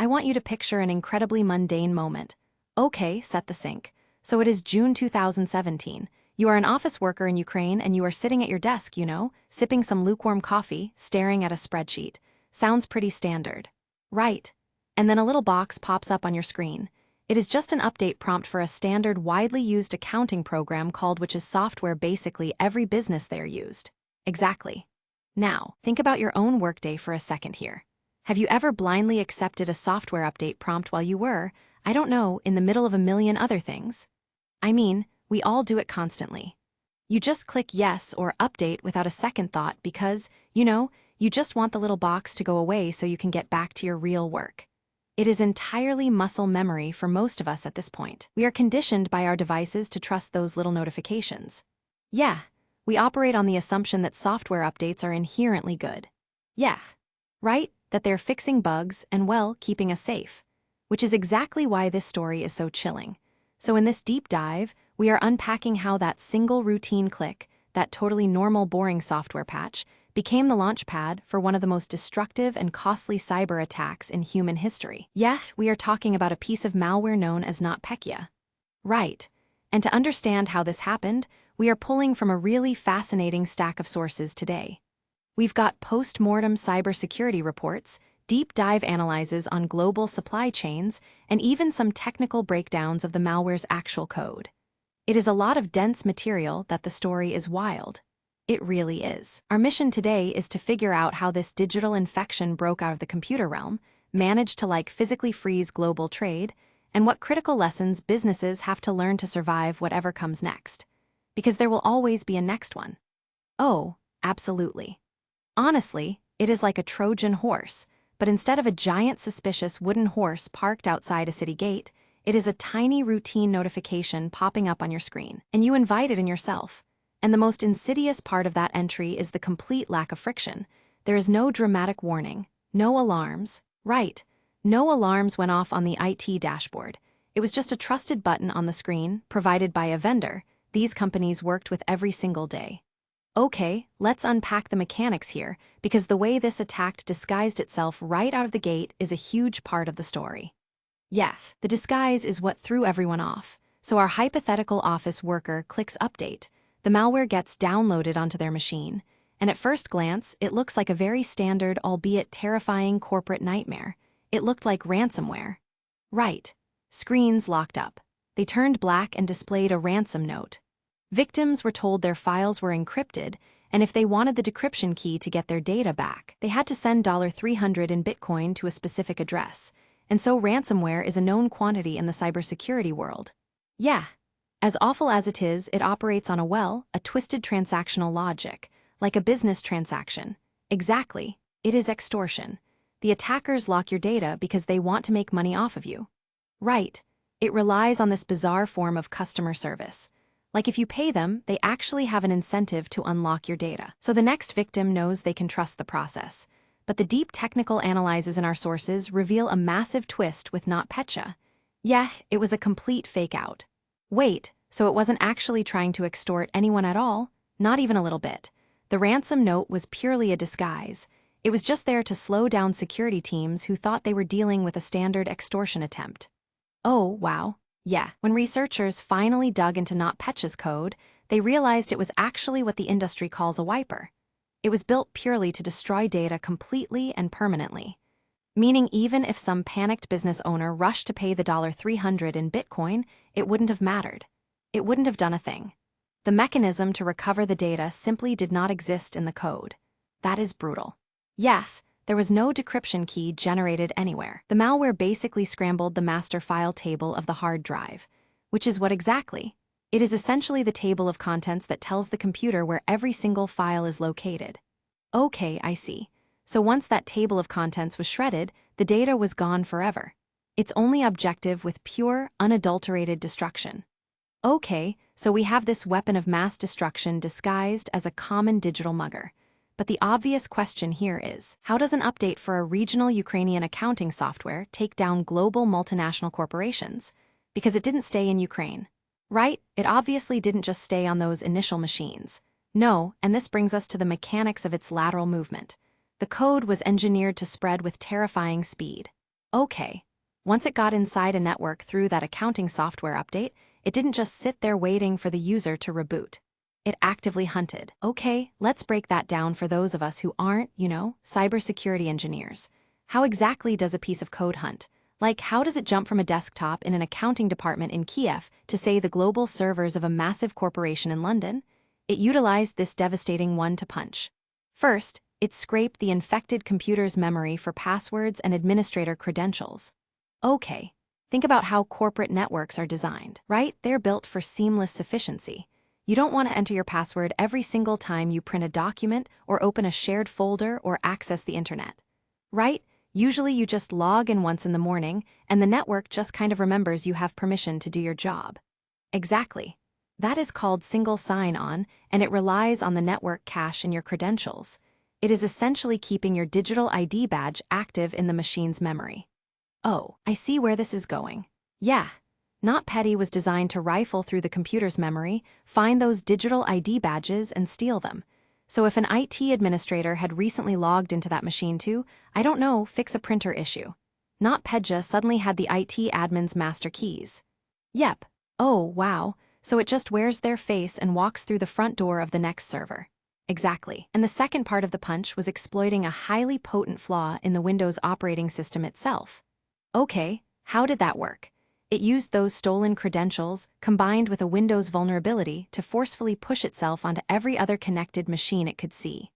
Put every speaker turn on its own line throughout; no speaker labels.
I want you to picture an incredibly mundane moment. Okay, set the sync. So it is June 2017. You are an office worker in Ukraine and you are sitting at your desk, sipping some lukewarm coffee, staring at a spreadsheet. Sounds pretty standard. Right. And then a little box pops up on your screen. It is just an update prompt for a standard widely used accounting program called which is software basically every business there used. Exactly. Now, think about your own workday for a second here. Have you ever blindly accepted a software update prompt while you were, I don't know, in the middle of a million other things? I mean, we all do it constantly. You just click yes or update without a second thought because, you just want the little box to go away so you can get back to your real work. It is entirely muscle memory for most of us at this point. We are conditioned by our devices to trust those little notifications. Yeah, we operate on the assumption that software updates are inherently good. Yeah, right? That they're fixing bugs and, well, keeping us safe. Which is exactly why this story is so chilling. So in this deep dive, we are unpacking how that single routine click, that totally normal boring software patch, became the launchpad for one of the most destructive and costly cyber attacks in human history. Yeah, we are talking about a piece of malware known as NotPetya. Right. And to understand how this happened, we are pulling from a really fascinating stack of sources today. We've got post-mortem cybersecurity reports, deep dive analyses on global supply chains, and even some technical breakdowns of the malware's actual code. It is a lot of dense material that the story is wild. It really is. Our mission today is to figure out how this digital infection broke out of the computer realm, managed to physically freeze global trade, and what critical lessons businesses have to learn to survive whatever comes next. Because there will always be a next one. Oh, absolutely. Honestly, it is like a Trojan horse, but instead of a giant suspicious wooden horse parked outside a city gate, it is a tiny routine notification popping up on your screen, and you invite it in yourself. And the most insidious part of that entry is the complete lack of friction. There is no dramatic warning, no alarms. Right, no alarms went off on the IT dashboard. It was just a trusted button on the screen, provided by a vendor these companies worked with every single day. Okay, let's unpack the mechanics here, because the way this attack disguised itself right out of the gate is a huge part of the story. Yeah, the disguise is what threw everyone off. So our hypothetical office worker clicks update. The malware gets downloaded onto their machine, and at first glance, it looks like a very standard, albeit terrifying corporate nightmare. It looked like ransomware. Right. Screens locked up. They turned black and displayed a ransom note. Victims were told their files were encrypted, and if they wanted the decryption key to get their data back, they had to send $300 in Bitcoin to a specific address. And so ransomware is a known quantity in the cybersecurity world. Yeah. As awful as it is, it operates on a twisted transactional logic, like a business transaction. Exactly, it is extortion. The attackers lock your data because they want to make money off of you. Right, it relies on this bizarre form of customer service. Like if you pay them, they actually have an incentive to unlock your data. So the next victim knows they can trust the process. But the deep technical analyses in our sources reveal a massive twist with NotPetya. Yeah, it was a complete fake-out. Wait, so it wasn't actually trying to extort anyone at all? Not even a little bit. The ransom note was purely a disguise. It was just there to slow down security teams who thought they were dealing with a standard extortion attempt. Oh, wow. Yeah, when researchers finally dug into NotPetya's code, they realized it was actually what the industry calls a wiper. It was built purely to destroy data completely and permanently. Meaning even if some panicked business owner rushed to pay the $300 in Bitcoin, it wouldn't have mattered. It wouldn't have done a thing. The mechanism to recover the data simply did not exist in the code. That is brutal. Yes, there was no decryption key generated anywhere. The malware basically scrambled the master file table of the hard drive, which is what exactly? It is essentially the table of contents that tells the computer where every single file is located. Okay, I see. So once that table of contents was shredded, the data was gone forever. Its only objective with pure, unadulterated destruction. Okay, so we have this weapon of mass destruction disguised as a common digital mugger. But the obvious question here is, how does an update for a regional Ukrainian accounting software take down global multinational corporations? Because it didn't stay in Ukraine. Right? It obviously didn't just stay on those initial machines. No, and this brings us to the mechanics of its lateral movement. The code was engineered to spread with terrifying speed. Okay. Once it got inside a network through that accounting software update, it didn't just sit there waiting for the user to reboot. It actively hunted. Okay, let's break that down for those of us who aren't, cybersecurity engineers. How exactly does a piece of code hunt? Like, how does it jump from a desktop in an accounting department in Kiev to, say, the global servers of a massive corporation in London? It utilized this devastating one-two punch. First, it scraped the infected computer's memory for passwords and administrator credentials. Okay, think about how corporate networks are designed, right? They're built for seamless sufficiency. You don't want to enter your password every single time you print a document or open a shared folder or access the internet. Right? Usually you just log in once in the morning, and the network just kind of remembers you have permission to do your job. Exactly. That is called single sign-on, and it relies on the network cache in your credentials. It is essentially keeping your digital ID badge active in the machine's memory. Oh, I see where this is going. Yeah. NotPetya was designed to rifle through the computer's memory, find those digital ID badges, and steal them. So if an IT administrator had recently logged into that machine to, I don't know, fix a printer issue, NotPetya suddenly had the IT admin's master keys. Yep. Oh, wow. So it just wears their face and walks through the front door of the next server. Exactly. And the second part of the punch was exploiting a highly potent flaw in the Windows operating system itself. Okay, how did that work? It used those stolen credentials, combined with a Windows vulnerability, to forcefully push itself onto every other connected machine it could see.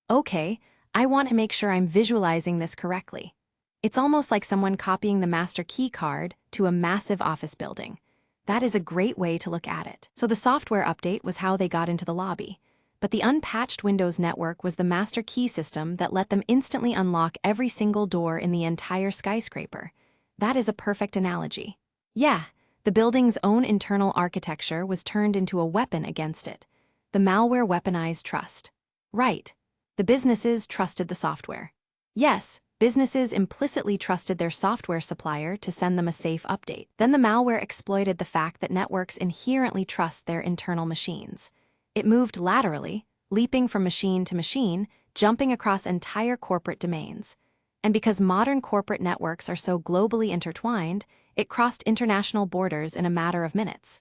Okay, I want to make sure I'm visualizing this correctly. It's almost like someone copying the master key card to a massive office building. That is a great way to look at it. So the software update was how they got into the lobby. But the unpatched Windows network was the master key system that let them instantly unlock every single door in the entire skyscraper. That is a perfect analogy. Yeah, the building's own internal architecture was turned into a weapon against it. The malware weaponized trust. Right. The businesses trusted the software. Yes, businesses implicitly trusted their software supplier to send them a safe update. Then the malware exploited the fact that networks inherently trust their internal machines. It moved laterally, leaping from machine to machine, jumping across entire corporate domains. And because modern corporate networks are so globally intertwined, it crossed international borders in a matter of minutes,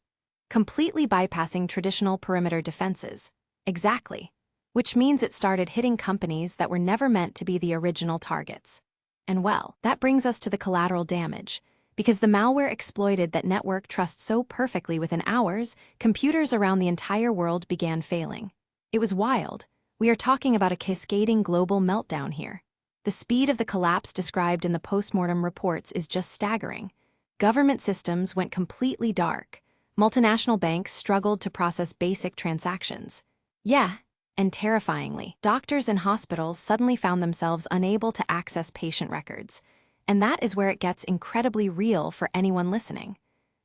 completely bypassing traditional perimeter defenses. Exactly. Which means it started hitting companies that were never meant to be the original targets. And well, that brings us to the collateral damage. Because the malware exploited that network trust so perfectly within hours, computers around the entire world began failing. It was wild. We are talking about a cascading global meltdown here. The speed of the collapse described in the postmortem reports is just staggering. Government systems went completely dark. Multinational banks struggled to process basic transactions. Yeah, and terrifyingly, doctors and hospitals suddenly found themselves unable to access patient records. And that is where it gets incredibly real for anyone listening.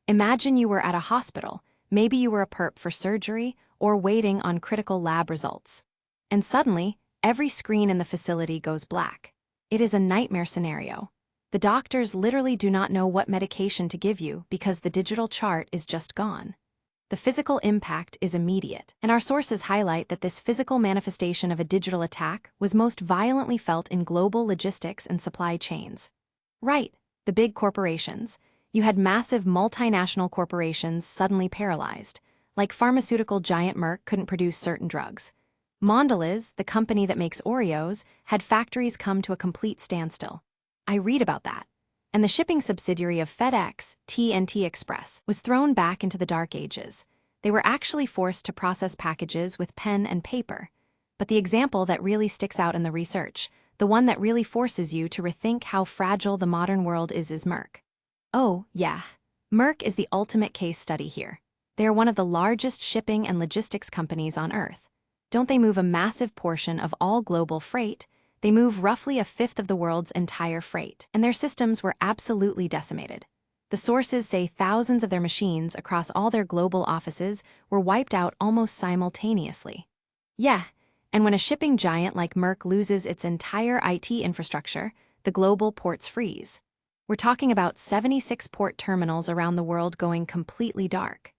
Imagine you were at a hospital, maybe you were a perp for surgery or waiting on critical lab results. And suddenly, every screen in the facility goes black. It is a nightmare scenario. The doctors literally do not know what medication to give you because the digital chart is just gone. The physical impact is immediate, and our sources highlight that this physical manifestation of a digital attack was most violently felt in global logistics and supply chains. Right, the big corporations. You had massive multinational corporations suddenly paralyzed, like pharmaceutical giant Merck couldn't produce certain drugs. Mondelez, the company that makes Oreos, had factories come to a complete standstill. I read about that. And the shipping subsidiary of FedEx, TNT Express, was thrown back into the dark ages. They were actually forced to process packages with pen and paper. But the example that really sticks out in the research, the one that really forces you to rethink how fragile the modern world is Merck. Oh, yeah. Merck is the ultimate case study here. They are one of the largest shipping and logistics companies on Earth. Don't they move a massive portion of all global freight? They move roughly a fifth of the world's entire freight, and their systems were absolutely decimated. The sources say thousands of their machines across all their global offices were wiped out almost simultaneously. Yeah, and when a shipping giant like Merck loses its entire IT infrastructure, the global ports freeze. We're talking about 76 port terminals around the world going completely dark.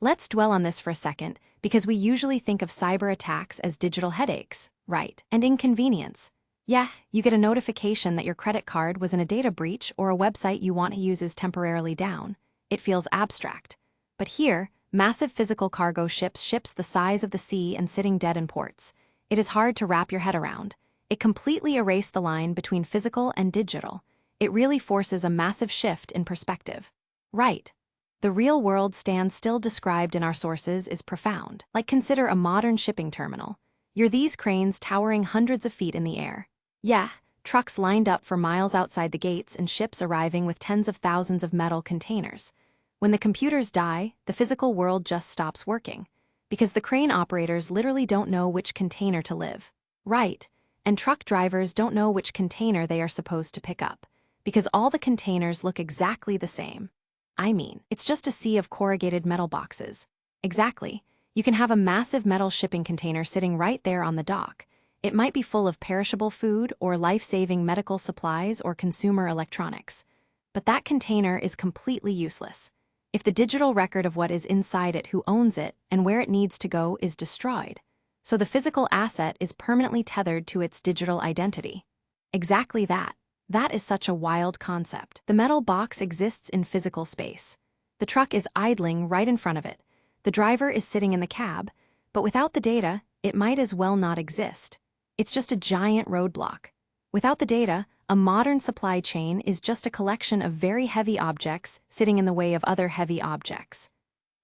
Let's dwell on this for a second, because we usually think of cyber attacks as digital headaches, right, and inconvenience. Yeah, you get a notification that your credit card was in a data breach or a website you want to use is temporarily down. It feels abstract. But here, massive physical cargo ships the size of the sea and sitting dead in ports. It is hard to wrap your head around. It completely erased the line between physical and digital. It really forces a massive shift in perspective. Right. The real world standstill described in our sources is profound. Like, consider a modern shipping terminal. You're these cranes towering hundreds of feet in the air. Yeah, trucks lined up for miles outside the gates and ships arriving with tens of thousands of metal containers. When the computers die, the physical world just stops working, because the crane operators literally don't know which container to live. Right, and truck drivers don't know which container they are supposed to pick up, because all the containers look exactly the same. I mean, it's just a sea of corrugated metal boxes. Exactly. You can have a massive metal shipping container sitting right there on the dock. It might be full of perishable food or life-saving medical supplies or consumer electronics. But that container is completely useless. If the digital record of what is inside it, who owns it, and where it needs to go is destroyed, so the physical asset is permanently tethered to its digital identity. Exactly that. That is such a wild concept. The metal box exists in physical space. The truck is idling right in front of it. The driver is sitting in the cab, but without the data, it might as well not exist. It's just a giant roadblock. Without the data, a modern supply chain is just a collection of very heavy objects sitting in the way of other heavy objects.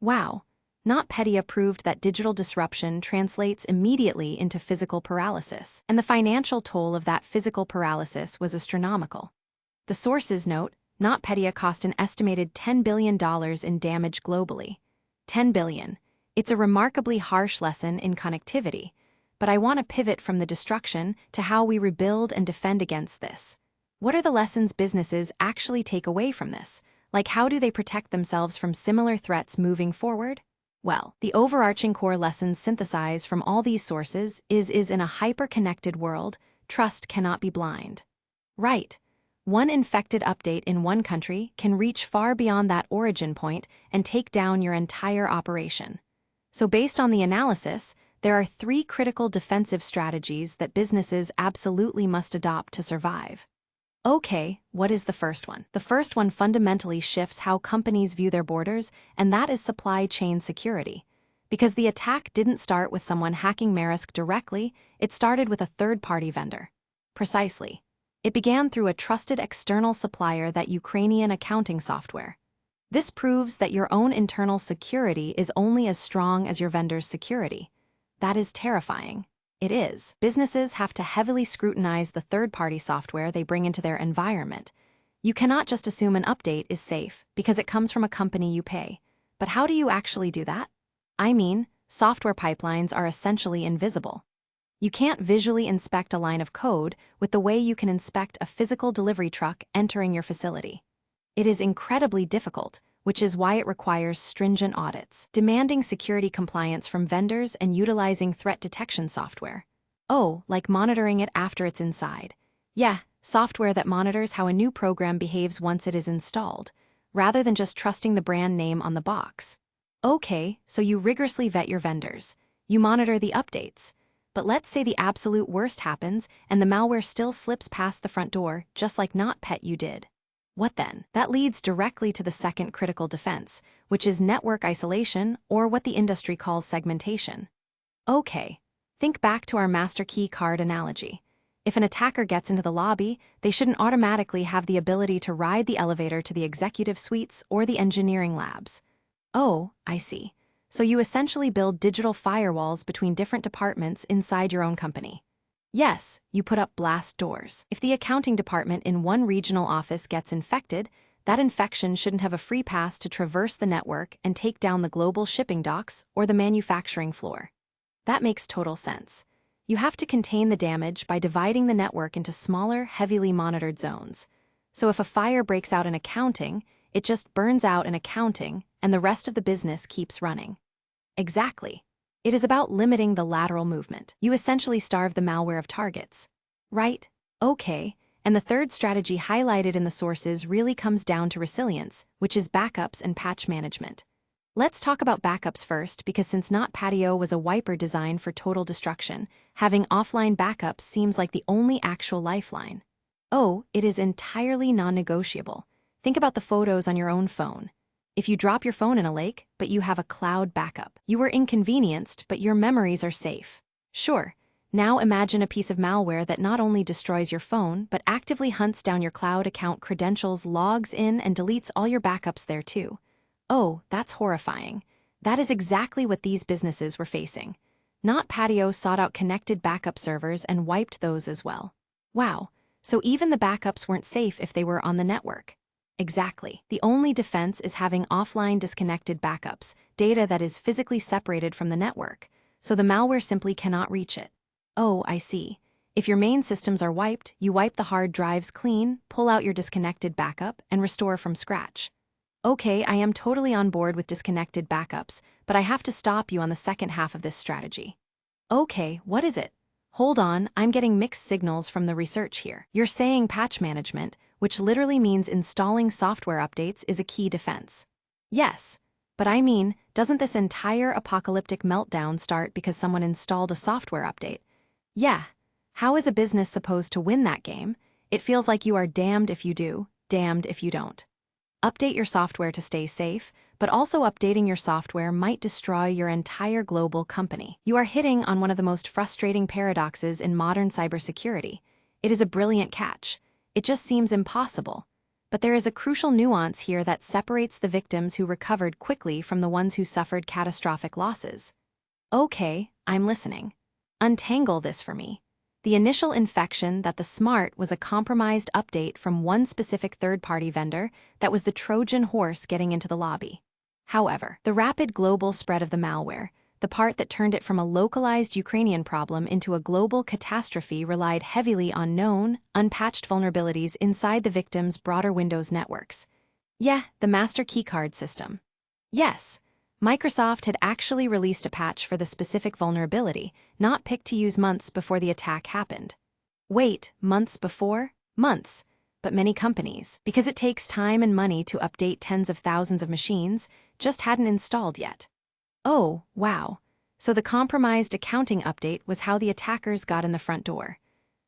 Wow. NotPetya proved that digital disruption translates immediately into physical paralysis, and the financial toll of that physical paralysis was astronomical. The sources note, NotPetya cost an estimated $10 billion in damage globally. 10 billion. It's a remarkably harsh lesson in connectivity, but I want to pivot from the destruction to how we rebuild and defend against this. What are the lessons businesses actually take away from this? Like, how do they protect themselves from similar threats moving forward? Well, the overarching core lessons synthesized from all these sources is in a hyper-connected world, trust cannot be blind. Right. One infected update in one country can reach far beyond that origin point and take down your entire operation. So based on the analysis, there are 3 critical defensive strategies that businesses absolutely must adopt to survive. Okay, what is the first one? The first one fundamentally shifts how companies view their borders, and that is supply chain security. Because the attack didn't start with someone hacking Maersk directly, it started with a third-party vendor. Precisely. It began through a trusted external supplier, that Ukrainian accounting software. This proves that your own internal security is only as strong as your vendor's security. That is terrifying. It is. Businesses have to heavily scrutinize the third-party software they bring into their environment. You cannot just assume an update is safe because it comes from a company you pay. But how do you actually do that? I mean, software pipelines are essentially invisible. You can't visually inspect a line of code with the way you can inspect a physical delivery truck entering your facility. It is incredibly difficult, which is why it requires stringent audits, demanding security compliance from vendors and utilizing threat detection software. Oh, like monitoring it after it's inside. Yeah, software that monitors how a new program behaves once it is installed, rather than just trusting the brand name on the box. Okay, so you rigorously vet your vendors. You monitor the updates. But let's say the absolute worst happens and the malware still slips past the front door, just like NotPetya did. What then? That leads directly to the second critical defense, which is network isolation, or what the industry calls segmentation. Okay, think back to our master key card analogy. If an attacker gets into the lobby, they shouldn't automatically have the ability to ride the elevator to the executive suites or the engineering labs. Oh, I see. So you essentially build digital firewalls between different departments inside your own company. Yes, you put up blast doors. If the accounting department in one regional office gets infected, that infection shouldn't have a free pass to traverse the network and take down the global shipping docks or the manufacturing floor. That makes total sense. You have to contain the damage by dividing the network into smaller, heavily monitored zones. So if a fire breaks out in accounting, it just burns out in accounting, and the rest of the business keeps running. Exactly. It is about limiting the lateral movement. You essentially starve the malware of targets. Right? Okay. And the third strategy highlighted in the sources really comes down to resilience, which is backups and patch management. Let's talk about backups first, because since NotPetya was a wiper designed for total destruction, having offline backups seems like the only actual lifeline. Oh, it is entirely non-negotiable. Think about the photos on your own phone. If you drop your phone in a lake, but you have a cloud backup, you were inconvenienced, but your memories are safe. Sure. Now imagine a piece of malware that not only destroys your phone, but actively hunts down your cloud account credentials, logs in, and deletes all your backups there too. Oh, that's horrifying. That is exactly what these businesses were facing. NotPetya sought out connected backup servers and wiped those as well. Wow, so even the backups weren't safe if they were on the network. Exactly. The only defense is having offline disconnected backups, data that is physically separated from the network, so the malware simply cannot reach it. Oh, I see. If your main systems are wiped, you wipe the hard drives clean, pull out your disconnected backup, and restore from scratch. Okay, I am totally on board with disconnected backups, but I have to stop you on the second half of this strategy. Okay, what is it? Hold on, I'm getting mixed signals from the research here. You're saying patch management, which literally means installing software updates, is a key defense. Yes, but I mean, doesn't this entire apocalyptic meltdown start because someone installed a software update? Yeah. How is a business supposed to win that game? It feels like you are damned if you do, damned if you don't. Update your software to stay safe, but also updating your software might destroy your entire global company. You are hitting on one of the most frustrating paradoxes in modern cybersecurity. It is a brilliant catch. It just seems impossible. But there is a crucial nuance here that separates the victims who recovered quickly from the ones who suffered catastrophic losses. Okay, I'm listening. Untangle this for me. The initial infection that the smart was a compromised update from one specific third-party vendor that was the Trojan horse getting into the lobby. However, the rapid global spread of the malware, the part that turned it from a localized Ukrainian problem into a global catastrophe, relied heavily on known, unpatched vulnerabilities inside the victim's broader Windows networks. Yeah, the master keycard system. Yes. Microsoft had actually released a patch for the specific vulnerability, not picked to use months before the attack happened. Wait, months before? Months. But many companies, because it takes time and money to update tens of thousands of machines, just hadn't installed yet. Oh, wow. So the compromised accounting update was how the attackers got in the front door.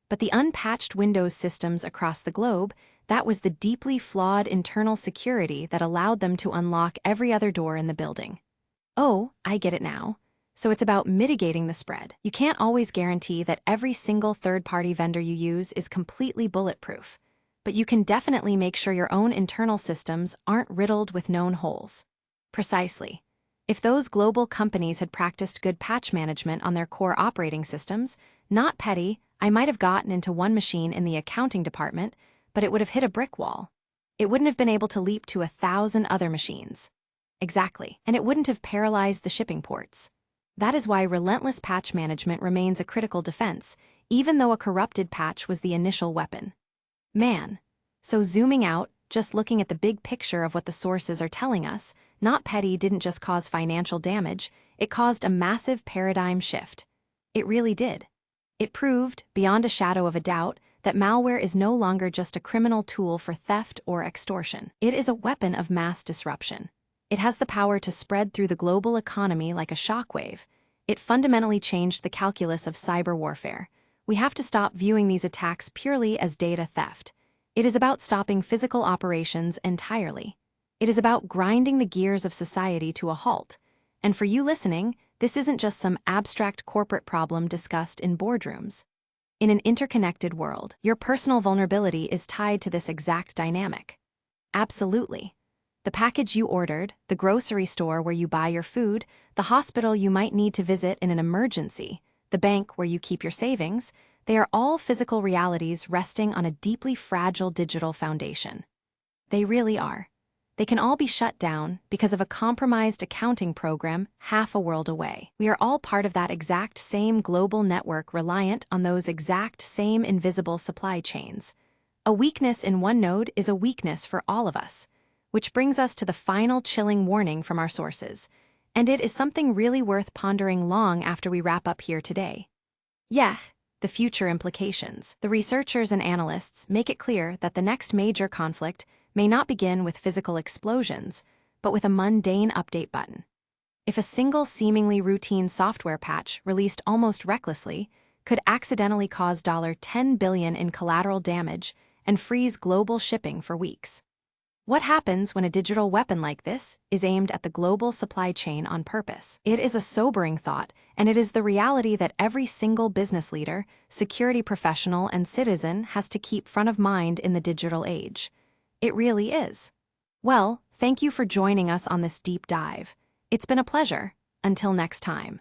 But the unpatched Windows systems across the globe, that was the deeply flawed internal security that allowed them to unlock every other door in the building. Oh, I get it now. So it's about mitigating the spread. You can't always guarantee that every single third-party vendor you use is completely bulletproof, but you can definitely make sure your own internal systems aren't riddled with known holes. Precisely. If those global companies had practiced good patch management on their core operating systems, NotPetya, I might have gotten into one machine in the accounting department, but it would have hit a brick wall. It wouldn't have been able to leap to 1,000 other machines. Exactly, and it wouldn't have paralyzed the shipping ports. That is why relentless patch management remains a critical defense, even though a corrupted patch was the initial weapon. Man. So zooming out, just looking at the big picture of what the sources are telling us, NotPetya didn't just cause financial damage, it caused a massive paradigm shift. It really did. It proved, beyond a shadow of a doubt, that malware is no longer just a criminal tool for theft or extortion. It is a weapon of mass disruption. It has the power to spread through the global economy like a shockwave. It fundamentally changed the calculus of cyber warfare. We have to stop viewing these attacks purely as data theft. It is about stopping physical operations entirely. It is about grinding the gears of society to a halt. And for you listening, this isn't just some abstract corporate problem discussed in boardrooms. In an interconnected world, your personal vulnerability is tied to this exact dynamic. Absolutely. The package you ordered, the grocery store where you buy your food, the hospital you might need to visit in an emergency, the bank where you keep your savings, they are all physical realities resting on a deeply fragile digital foundation. They really are. They can all be shut down because of a compromised accounting program half a world away. We are all part of that exact same global network reliant on those exact same invisible supply chains. A weakness in one node is a weakness for all of us. Which brings us to the final chilling warning from our sources, and it is something really worth pondering long after we wrap up here today. Yeah, the future implications. The researchers and analysts make it clear that the next major conflict may not begin with physical explosions, but with a mundane update button. If a single seemingly routine software patch released almost recklessly could accidentally cause $10 billion in collateral damage and freeze global shipping for weeks. What happens when a digital weapon like this is aimed at the global supply chain on purpose? It is a sobering thought, and it is the reality that every single business leader, security professional, and citizen has to keep front of mind in the digital age. It really is. Well, thank you for joining us on this deep dive. It's been a pleasure. Until next time.